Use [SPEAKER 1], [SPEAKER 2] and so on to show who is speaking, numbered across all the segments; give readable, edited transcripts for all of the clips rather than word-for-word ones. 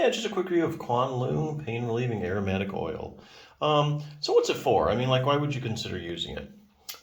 [SPEAKER 1] Yeah, just a quick review of Kwan Loong Pain Relieving Aromatic Oil. So what's it for? I mean, like, why would you consider using it?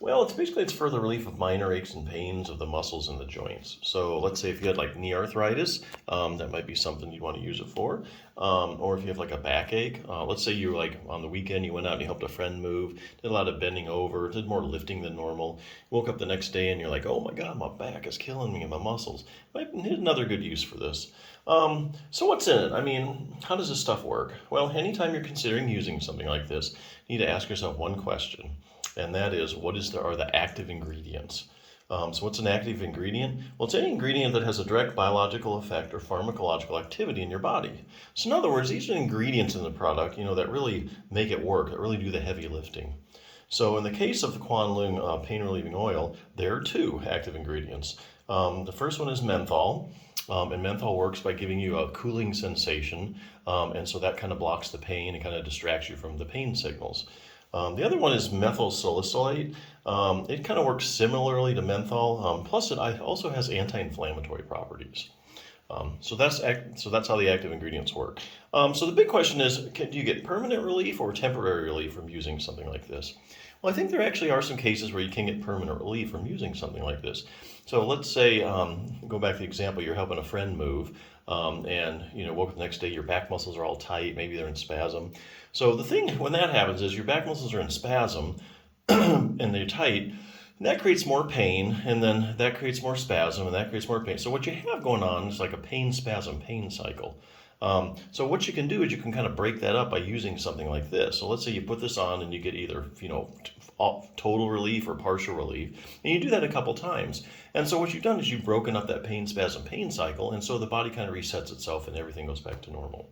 [SPEAKER 1] Well, it's for the relief of minor aches and pains of the muscles and the joints. So let's say if you had like knee arthritis, that might be something you'd want to use it for. Or if you have like a backache, let's say you like on the weekend you went out and you helped a friend move, did a lot of bending over, did more lifting than normal. Woke up the next day and you're like, oh my God, my back is killing me and my muscles. Might need another good use for this. So what's in it? I mean, how does this stuff work? Well, anytime you're considering using something like this, you need to ask yourself one question. And that is, are the active ingredients? So what's an active ingredient? Well, it's any ingredient that has a direct biological effect or pharmacological activity in your body. So in other words, these are ingredients in the product, that really make it work, that really do the heavy lifting. So in the case of the Kwan Loong pain relieving oil, there are two active ingredients. The first one is menthol. And menthol works by giving you a cooling sensation, and so that kind of blocks the pain and kind of distracts you from the pain signals. The other one is methyl salicylate. It kind of works similarly to menthol, plus it also has anti-inflammatory properties. So that's how the active ingredients work. So the big question is, do you get permanent relief or temporary relief from using something like this? Well, I think there actually are some cases where you can get permanent relief from using something like this. So let's say, go back to the example, you're helping a friend move, and woke up the next day, your back muscles are all tight, maybe they're in spasm. So the thing when that happens is your back muscles are in spasm and they're tight. And that creates more pain, and then that creates more spasm, and that creates more pain. So what you have going on is like a pain, spasm, pain cycle. So what you can do is you can kind of break that up by using something like this. So let's say you put this on and you get either, total relief or partial relief. And you do that a couple times. And so what you've done is you've broken up that pain, spasm, pain cycle. And so the body kind of resets itself and everything goes back to normal.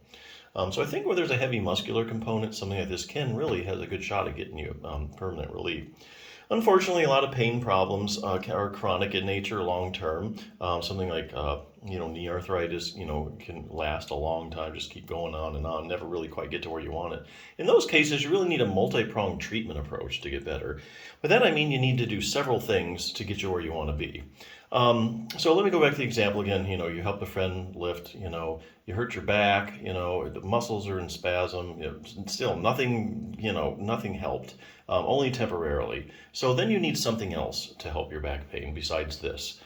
[SPEAKER 1] So I think where there's a heavy muscular component, something like this really has a good shot at getting you permanent relief. Unfortunately, a lot of pain problems are chronic in nature, long term. Something like knee arthritis, can last a long time, just keep going on and on, never really quite get to where you want it. In those cases, you really need a multi-pronged treatment approach to get better. But then I mean you need to do several things to get you where you want to be. So let me go back to the example again. You help a friend lift, you hurt your back, the muscles are in spasm, still nothing, nothing helped, only temporarily. So then you need something else to help your back pain besides this.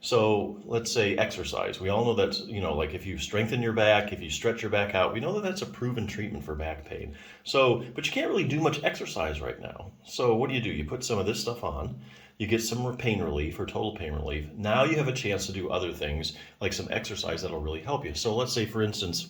[SPEAKER 1] So let's say exercise. We all know that's, like if you strengthen your back, if you stretch your back out, we know that that's a proven treatment for back pain. So, but you can't really do much exercise right now. So what do? You put some of this stuff on, you get some more pain relief or total pain relief. Now you have a chance to do other things like some exercise that'll really help you. So let's say, for instance,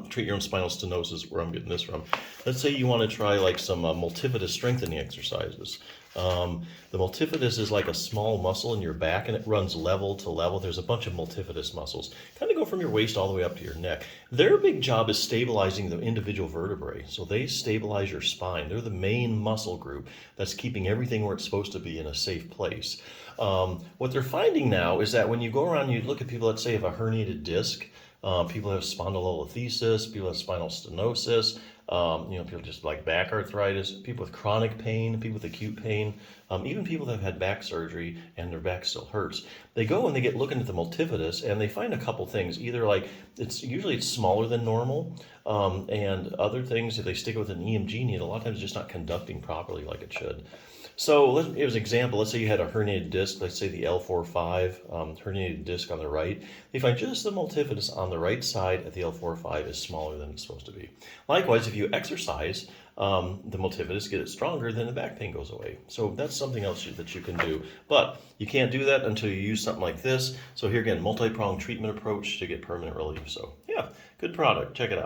[SPEAKER 1] treat your own spinal stenosis, where I'm getting this from. Let's say you want to try like some multifidus strengthening exercises. The multifidus is like a small muscle in your back and it runs level to level. There's a bunch of multifidus muscles, kind of go from your waist all the way up to your neck. Their big job is stabilizing the individual vertebrae. So they stabilize your spine. They're the main muscle group that's keeping everything where it's supposed to be in a safe place. What they're finding now is that when you go around, you look at people that say have a herniated disc, people have spondylolisthesis, people have spinal stenosis, people just like back arthritis, people with chronic pain, people with acute pain, even people that have had back surgery and their back still hurts. They go and they get looking at the multifidus and they find a couple things. Either like usually it's smaller than normal, and other things, if they stick with an EMG needle, a lot of times it's just not conducting properly like it should. So as an example, let's say you had a herniated disc, let's say the L4-5 herniated disc on the right. They find just the multifidus on the right side at the L4-5 is smaller than it's supposed to be. Likewise, if you exercise, the multifidus get it stronger, then the back pain goes away. So that's something else that you can do. But you can't do that until you use something like this. So here again, multi-pronged treatment approach to get permanent relief. So yeah, good product. Check it out.